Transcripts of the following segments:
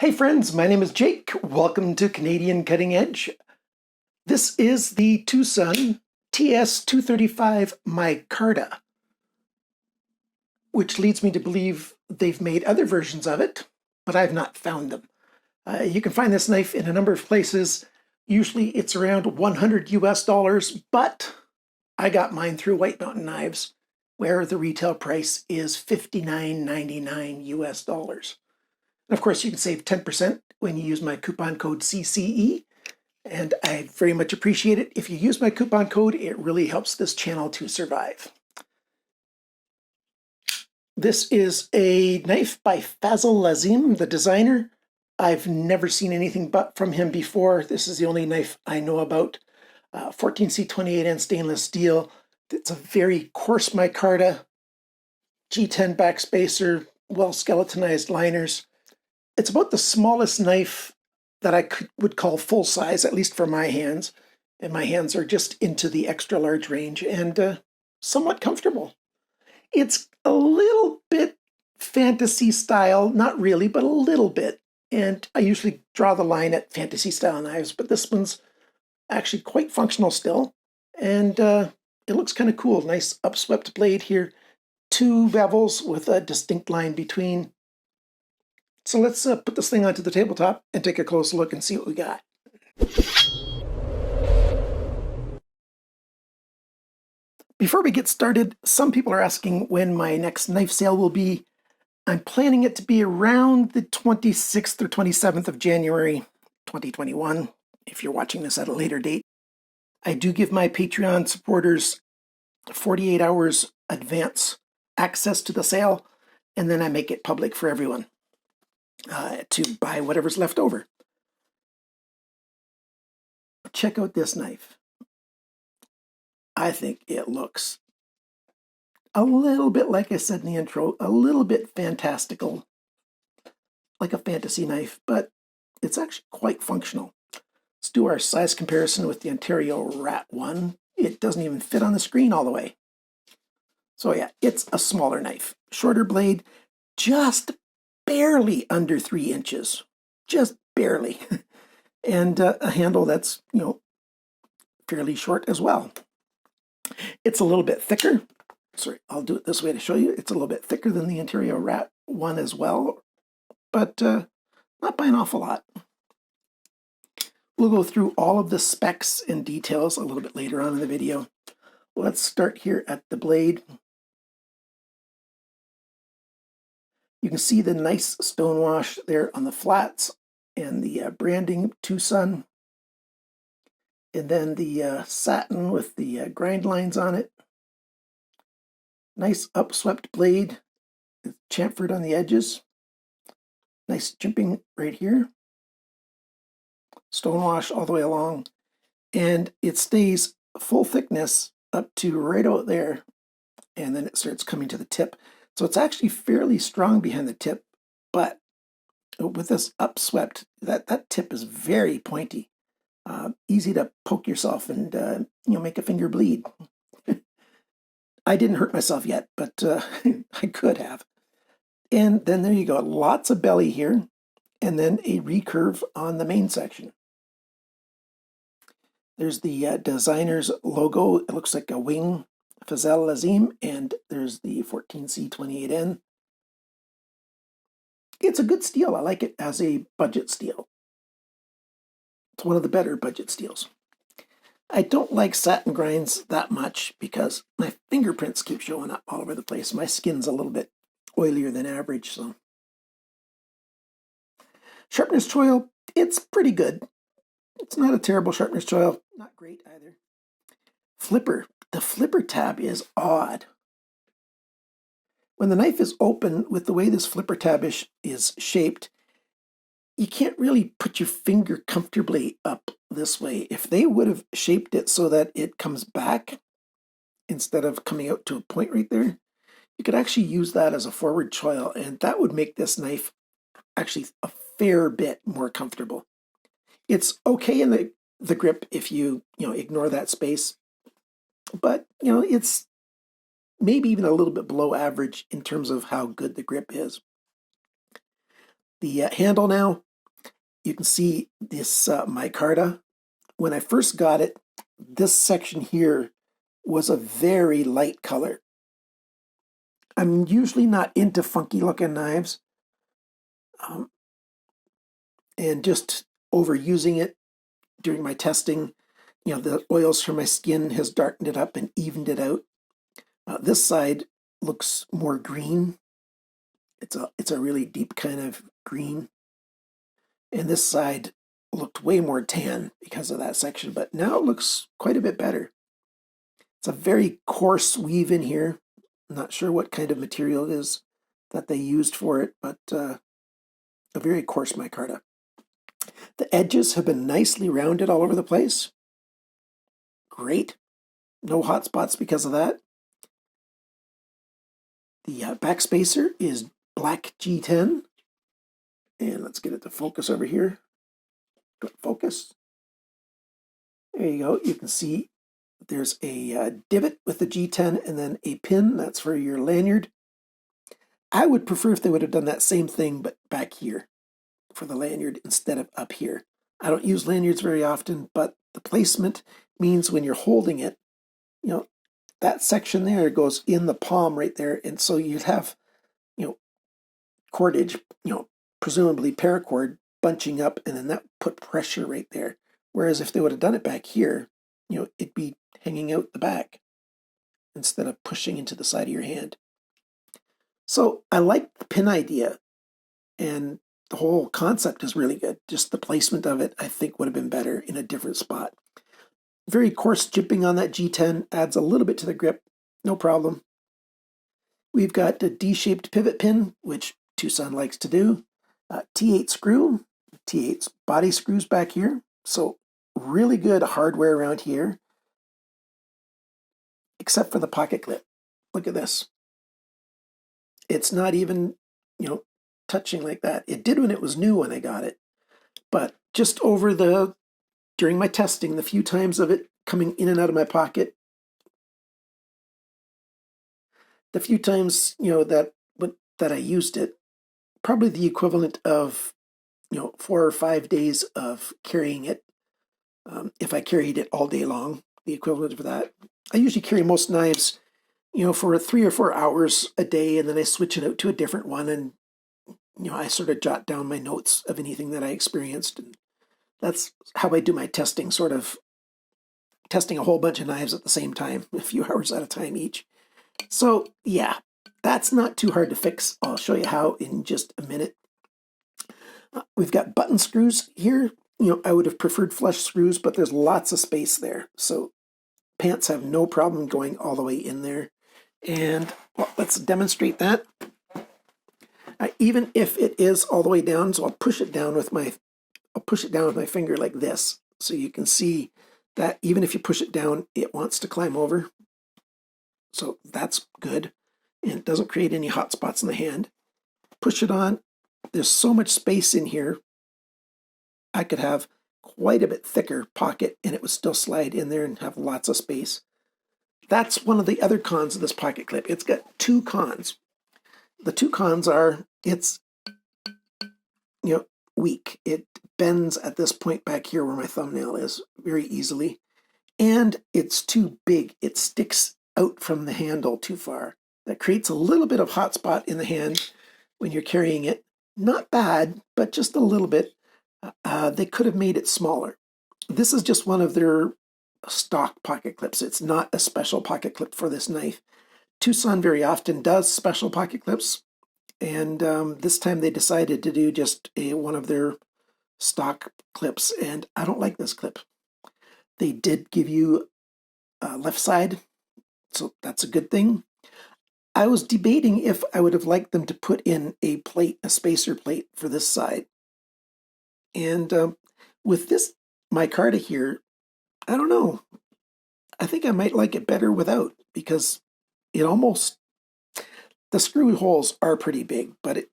Hey friends, my name is Jake. Welcome to Canadian Cutting Edge. This is the TwoSun TS235 Micarta, which leads me to believe they've made other versions of it, but I've not found them. You can find this knife in a number of places. Usually it's around 100 US dollars, but I got mine through White Mountain Knives, where the retail price is $59.99 US dollars. And of course, you can save 10% when you use my coupon code CCE, and I very much appreciate it. If you use my coupon code, it really helps this channel to survive. This is a knife by Fazil Lazim, the designer. I've never seen anything but from him before. This is the only knife I know about. 14C28N stainless steel. It's a very coarse micarta, G10 backspacer, well skeletonized liners. It's about the smallest knife that I would call full size, at least for my hands. And my hands are just into the extra large range and somewhat comfortable. It's a little bit fantasy style, not really, but a little bit. And I usually draw the line at fantasy style knives, but this one's actually quite functional still. And it looks kind of cool. Nice upswept blade here. Two bevels with a distinct line between. So let's put this thing onto the tabletop and take a close look and see what we got. Before we get started, some people are asking when my next knife sale will be. I'm planning it to be around the 26th or 27th of January, 2021, if you're watching this at a later date. I do give my Patreon supporters 48 hours advance access to the sale, and then I make it public for everyone to buy whatever's left over. Check out this knife. I think it looks a little bit, like I said in the intro, a little bit fantastical, like a fantasy knife, but it's actually quite functional. Let's do our size comparison with the Ontario Rat one. It doesn't even fit on the screen all the way. So yeah, it's a smaller knife. Shorter blade, just barely under 3 inches. Just barely. And a handle that's, fairly short as well. It's a little bit thicker. Sorry, I'll do it this way to show you. It's a little bit thicker than the Ontario Rat one as well, but not by an awful lot. We'll go through all of the specs and details a little bit later on in the video. Let's start here at the blade. You can see the nice stonewash there on the flats and the branding TwoSun. And then the satin with the grind lines on it. Nice upswept blade with chamfered on the edges. Nice jimping right here. Stonewash all the way along. And it stays full thickness up to right out there. And then it starts coming to the tip. So it's actually fairly strong behind the tip, but with this upswept, that tip is very pointy. Easy to poke yourself and make a finger bleed. I didn't hurt myself yet, but I could have. And then there you go, lots of belly here, and then a recurve on the main section. There's the designer's logo. It looks like a wing. Fazil Lazim, and there's the 14C28N. It's a good steel. I like it as a budget steel. It's one of the better budget steels. I don't like satin grinds that much because my fingerprints keep showing up all over the place. My skin's a little bit oilier than average, so. Sharpness choil, it's pretty good. It's not a terrible sharpness choil. Not great either. Flipper. The flipper tab is odd. When the knife is open, with the way this flipper tab is shaped, you can't really put your finger comfortably up this way. If they would have shaped it so that it comes back instead of coming out to a point right there, you could actually use that as a forward choil, and that would make this knife actually a fair bit more comfortable. It's okay in the grip if you ignore that space. But, it's maybe even a little bit below average in terms of how good the grip is. The handle now, you can see this micarta. When I first got it, this section here was a very light color. I'm usually not into funky looking knives, and just overusing it during my testing, you know, the oils from my skin has darkened it up and evened it out. This side looks more green. It's a really deep kind of green. And this side looked way more tan because of that section, but now it looks quite a bit better. It's a very coarse weave in here. I'm not sure what kind of material it is that they used for it, but a very coarse micarta. The edges have been nicely rounded all over the place. Great. No hot spots because of that. The back spacer is black G10. And let's get it to focus over here. Focus. There you go. You can see there's a divot with the G10 and then a pin. That's for your lanyard. I would prefer if they would have done that same thing, but back here for the lanyard instead of up here. I don't use lanyards very often, but the placement means when you're holding it, you know, that section there goes in the palm right there. And so you'd have, you know, cordage, you know, presumably paracord bunching up, and then that put pressure right there. Whereas if they would have done it back here, you know, it'd be hanging out the back instead of pushing into the side of your hand. So I like the pin idea, and the whole concept is really good. Just the placement of it, I think, would have been better in a different spot. Very coarse jimping on that G10 adds a little bit to the grip, no problem. We've got the D-shaped pivot pin, which TwoSun likes to do. T8 screw, T8 body screws back here. So really good hardware around here, except for the pocket clip. Look at this. It's not even, you know, touching like that. It did when it was new when I got it. But just during my testing, the few times of it coming in and out of my pocket, the few times, you know, that I used it, probably the equivalent of, you know, 4 or 5 days of carrying it. If I carried it all day long, the equivalent of that. I usually carry most knives, you know, for 3 or 4 hours a day, and then I switch it out to a different one, and, you know, I sort of jot down my notes of anything that I experienced, and that's how I do my testing, sort of testing a whole bunch of knives at the same time, a few hours at a time each. So yeah, that's not too hard to fix. I'll show you how in just a minute. We've got button screws here. You know, I would have preferred flush screws, but there's lots of space there. So pants have no problem going all the way in there. And well, let's demonstrate that. Even if it is all the way down, so I'll push it down with my finger like this. So you can see that even if you push it down, it wants to climb over. So that's good. And it doesn't create any hot spots in the hand. Push it on. There's so much space in here. I could have quite a bit thicker pocket and it would still slide in there and have lots of space. That's one of the other cons of this pocket clip. It's got 2 cons. The 2 cons are it's, you know, weak. It bends at this point back here where my thumbnail is very easily. And it's too big. It sticks out from the handle too far. That creates a little bit of hot spot in the hand when you're carrying it. Not bad, but just a little bit. They could have made it smaller. This is just one of their stock pocket clips. It's not a special pocket clip for this knife. TwoSun very often does special pocket clips, and this time they decided to do just one of their stock clips, and I don't like this clip. They did give you left side, so that's a good thing. I was debating if I would have liked them to put in a plate, a spacer plate for this side. And with this micarta here, I don't know. I think I might like it better without, because it almost, the screw holes are pretty big, but it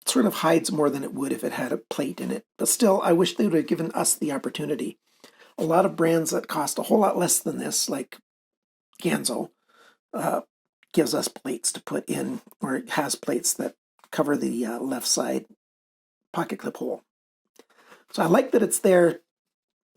sort of hides more than it would if it had a plate in it. But still, I wish they would have given us the opportunity. A lot of brands that cost a whole lot less than this, like Ganzo, gives us plates to put in, or it has plates that cover the left side pocket clip hole. So I like that it's there,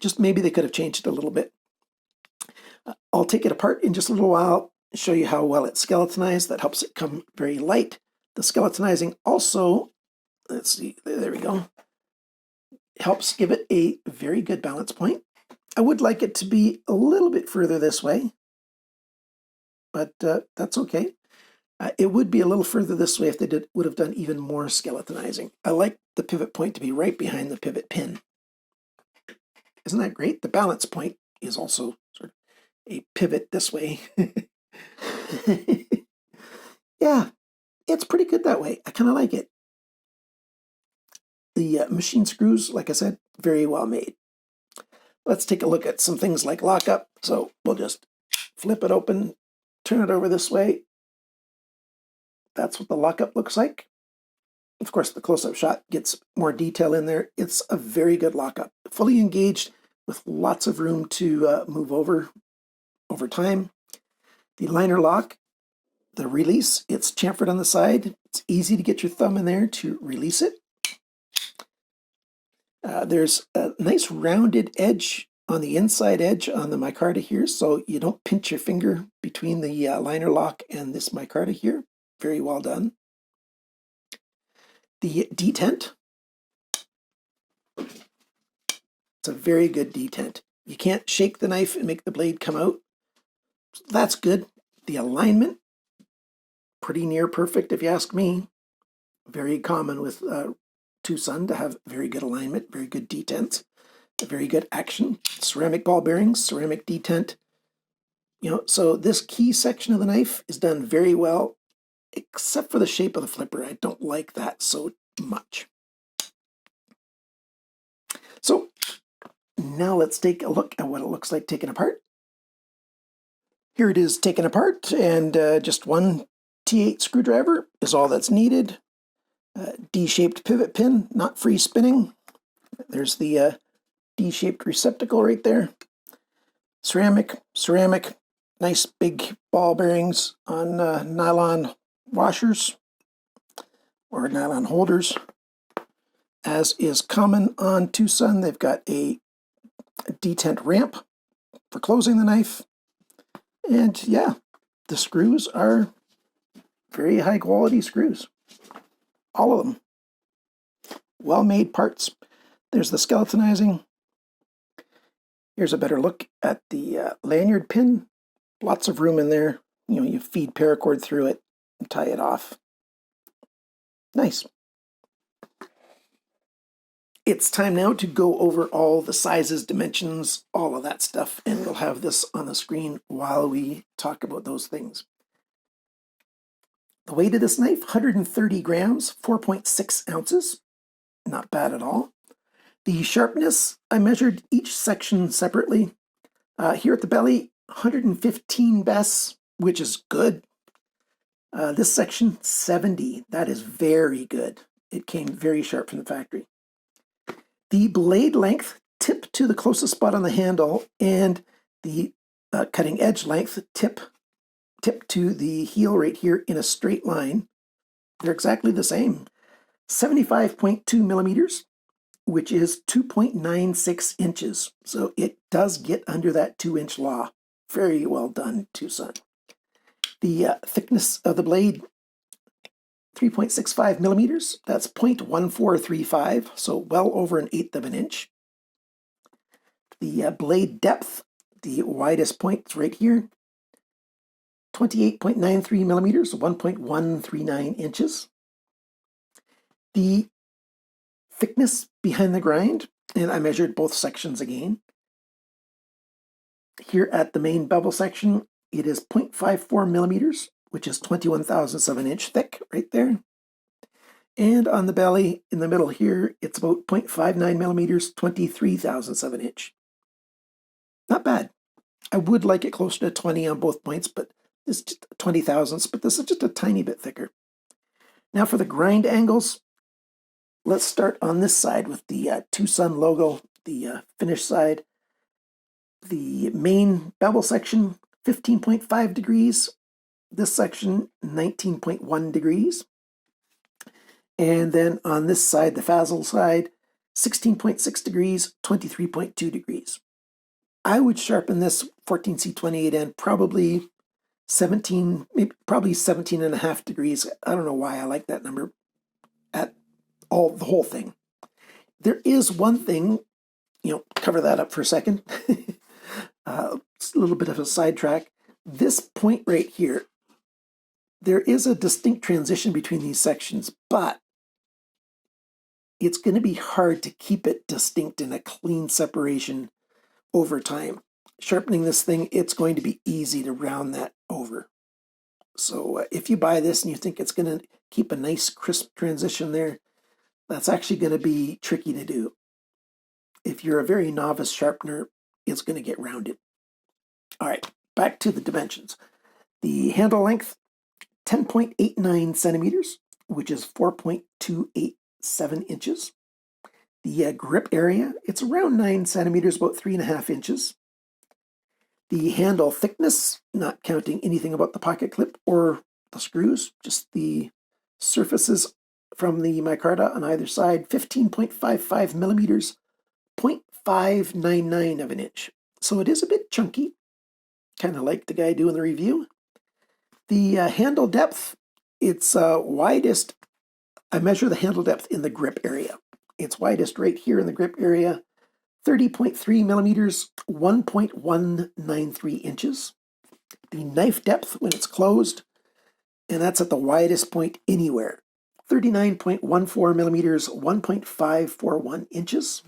just maybe they could have changed it a little bit. I'll take it apart in just a little while, show you how well it's skeletonized. That helps it come very light. The skeletonizing also, let's see, there we go, helps give it a very good balance point. I would like it to be a little bit further this way, but that's okay. It would be a little further this way if they would have done even more skeletonizing. I like the pivot point to be right behind the pivot pin. Isn't that great? The balance point is also sort of a pivot this way. Yeah, it's pretty good that way. I kind of like it. The machine screws, like I said, very well made. Let's take a look at some things like lockup. So we'll just flip it open, turn it over this way. That's what the lockup looks like. Of course, the close-up shot gets more detail in there. It's a very good lockup. Fully engaged with lots of room to move over time. The liner lock, the release, it's chamfered on the side. It's easy to get your thumb in there to release it. There's a nice rounded edge on the inside edge on the micarta here, so you don't pinch your finger between the liner lock and this micarta here. Very well done. The detent, it's a very good detent. You can't shake the knife and make the blade come out. So that's good. The alignment, pretty near perfect if you ask me. Very common with TwoSun to have very good alignment, very good detent, very good action. Ceramic ball bearings, ceramic detent. So this key section of the knife is done very well, except for the shape of the flipper. I don't like that so much. So now let's take a look at what it looks like taken apart. Here it is taken apart, and just one T8 screwdriver is all that's needed. D-shaped pivot pin, not free spinning. There's the D-shaped receptacle right there. Ceramic, nice big ball bearings on nylon washers or nylon holders. As is common on TwoSun, they've got a detent ramp for closing the knife. And yeah, the screws are very high quality screws. All of them. Well-made parts. There's the skeletonizing. Here's a better look at the lanyard pin. Lots of room in there. You feed paracord through it and tie it off. Nice. It's time now to go over all the sizes, dimensions, all of that stuff, and we'll have this on the screen while we talk about those things. The weight of this knife, 130 grams, 4.6 ounces. Not bad at all. The sharpness, I measured each section separately. Here at the belly, 115 bes, which is good. This section, 70. That is very good. It came very sharp from the factory. The blade length, tip to the closest spot on the handle, and the cutting edge length, tip to the heel right here in a straight line. They're exactly the same. 75.2 millimeters, which is 2.96 inches. So it does get under that 2-inch law. Very well done, TwoSun. The thickness of the blade, 3.65 millimeters. That's 0.1435, so well over 1/8 of an inch. The blade depth, the widest point is right here, 28.93 millimeters, 1.139 inches. The thickness behind the grind, and I measured both sections again. Here at the main bevel section, it is 0.54 millimeters, which is 21/1000ths of an inch thick right there. And on the belly, in the middle here, it's about 0.59 millimeters, 23/1000ths of an inch. Not bad. I would like it closer to 20 on both points, but it's just 20/1000ths, but this is just a tiny bit thicker. Now for the grind angles, let's start on this side with the TwoSun logo, the finish side. The main bevel section, 15.5 degrees. This section, 19.1 degrees. And then on this side, the fazzle side, 16.6 degrees, 23.2 degrees. I would sharpen this 14C28N probably 17, maybe probably 17 and a half degrees. I don't know why I like that number at all, the whole thing. There is one thing, cover that up for a second. It's a little bit of a sidetrack. This point right here, there is a distinct transition between these sections, but it's going to be hard to keep it distinct in a clean separation over time. Sharpening this thing, it's going to be easy to round that over. So if you buy this and you think it's going to keep a nice crisp transition there, that's actually going to be tricky to do. If you're a very novice sharpener, it's going to get rounded. All right, back to the dimensions. The handle length, 10.89 centimeters, which is 4.287 inches. The grip area, it's around 9 centimeters, about 3.5 inches. The handle thickness, not counting anything about the pocket clip or the screws, just the surfaces from the micarta on either side, 15.55 millimeters, 0.599 of an inch. So it is a bit chunky, kind of like the guy doing the review. The handle depth, it's widest. I measure the handle depth in the grip area. It's widest right here in the grip area, 30.3 millimeters, 1.193 inches. The knife depth when it's closed, and that's at the widest point anywhere, 39.14 millimeters, 1.541 inches.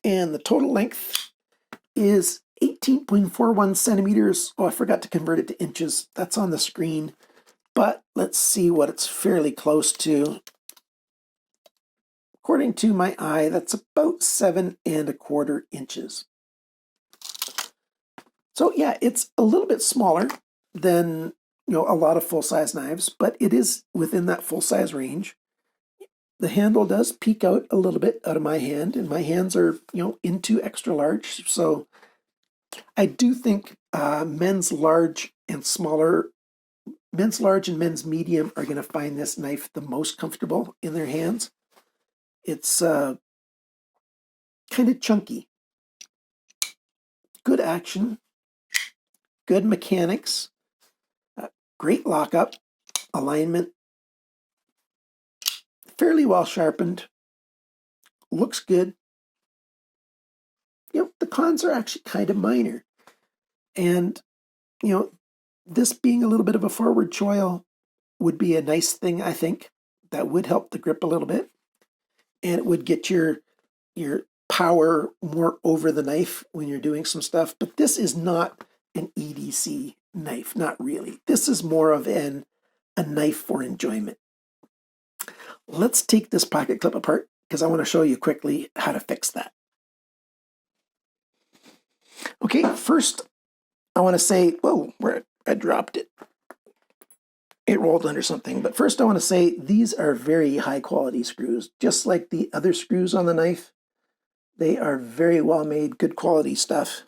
And the total length is 18.41 centimeters. Oh, I forgot to convert it to inches. That's on the screen, but let's see what it's fairly close to. According to my eye, that's about 7.25 inches. So yeah, it's a little bit smaller than a lot of full-size knives, but it is within that full-size range. The handle does peek out a little bit out of my hand, and my hands are into extra large. So I do think men's large and men's medium are going to find this knife the most comfortable in their hands. It's kind of chunky. Good action, good mechanics, great lockup, alignment, fairly well sharpened, looks good. The cons are actually kind of minor. And, this being a little bit of a forward choil would be a nice thing, I think. That would help the grip a little bit. And it would get your power more over the knife when you're doing some stuff. But this is not an EDC knife, not really. This is more of a knife for enjoyment. Let's take this pocket clip apart because I want to show you quickly how to fix that. Okay, first I want to say, whoa, where I dropped it. It rolled under something. But first I want to say these are very high quality screws, just like the other screws on the knife. They are very well made, good quality stuff.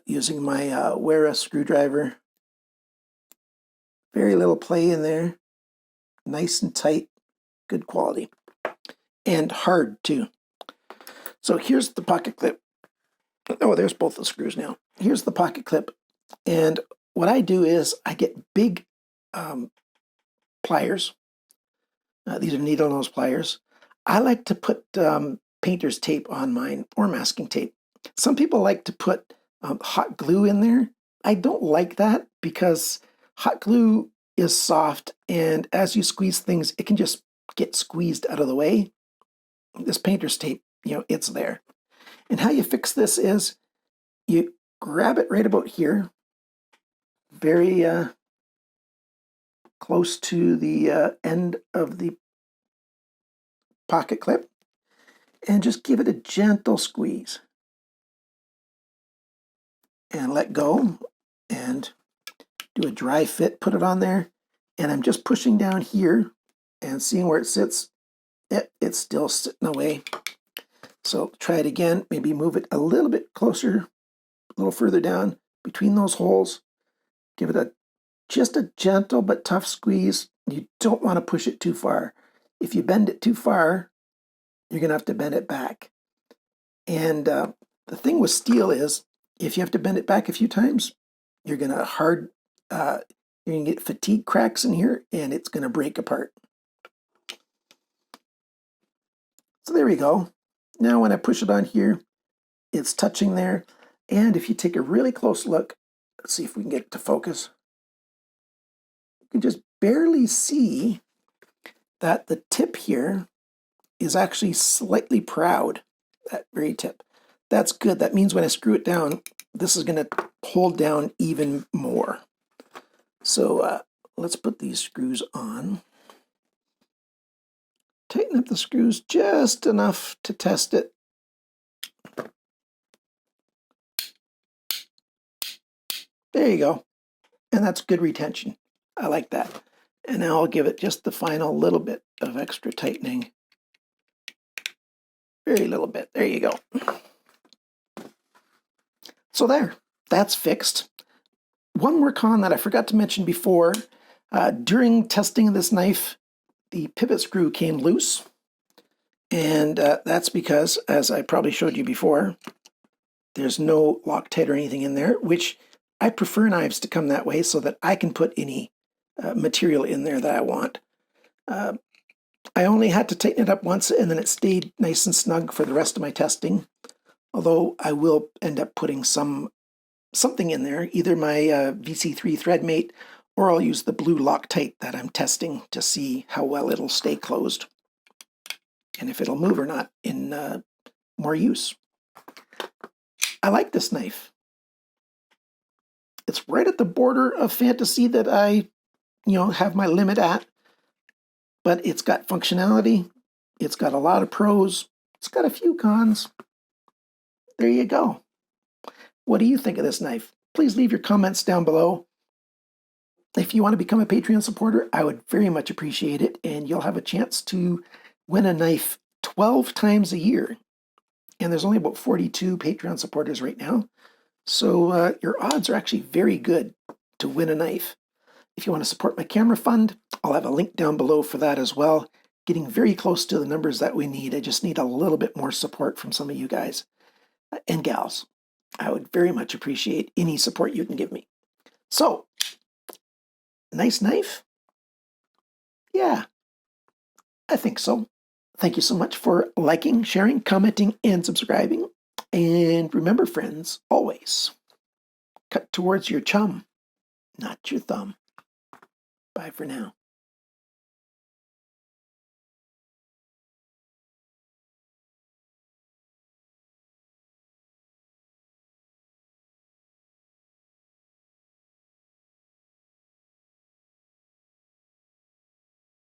Using my LBRY screwdriver. Very little play in there. Nice and tight, good quality. And hard too. So here's the pocket clip. Oh, there's both the screws now. Here's the pocket clip. And what I do is I get big pliers. These are needle nose pliers. I like to put painter's tape on mine, or masking tape. Some people like to put hot glue in there. I don't like that because hot glue is soft, and as you squeeze things, it can just get squeezed out of the way. This painter's tape, it's there. And how you fix this is you grab it right about here, very close to the end of the pocket clip, and just give it a gentle squeeze. And let go and do a dry fit, put it on there. And I'm just pushing down here and seeing where it sits. It's still sitting away. So try it again, maybe move it a little bit closer, a little further down between those holes. Give it just a gentle but tough squeeze. You don't want to push it too far. If you bend it too far, you're going to have to bend it back. And the thing with steel is, if you have to bend it back a few times, you're going to you're going to get fatigue cracks in here, and it's going to break apart. So there we go. Now when I push it on here, it's touching there. And if you take a really close look, let's see if we can get it to focus. You can just barely see that the tip here is actually slightly proud, that very tip. That's good. That means when I screw it down, this is going to hold down even more. So let's put these screws on. Tighten up the screws just enough to test it. There you go. And that's good retention. I like that. And now I'll give it just the final little bit of extra tightening. Very little bit. There you go. So there, that's fixed. One more con that I forgot to mention before, during testing of this knife, the pivot screw came loose. And that's because, as I probably showed you before, there's no Loctite or anything in there, which I prefer knives to come that way so that I can put any material in there that I want. I only had to tighten it up once, and then it stayed nice and snug for the rest of my testing. Although I will end up putting something in there, either my VC3 Threadmate, or I'll use the blue Loctite that I'm testing to see how well it'll stay closed and if it'll move or not in more use. I like this knife. It's right at the border of fantasy that I, have my limit at, but it's got functionality. It's got a lot of pros. It's got a few cons. There you go. What do you think of this knife? Please leave your comments down below. If you want to become a Patreon supporter, I would very much appreciate it, and you'll have a chance to win a knife 12 times a year. And there's only about 42 Patreon supporters right now. So your odds are actually very good to win a knife. If you want to support my camera fund, I'll have a link down below for that as well. Getting very close to the numbers that we need. I just need a little bit more support from some of you guys and gals. I would very much appreciate any support you can give me. So, nice knife? Yeah, I think so. Thank you so much for liking, sharing, commenting, and subscribing. And remember, friends, always cut towards your chum, not your thumb. Bye for now.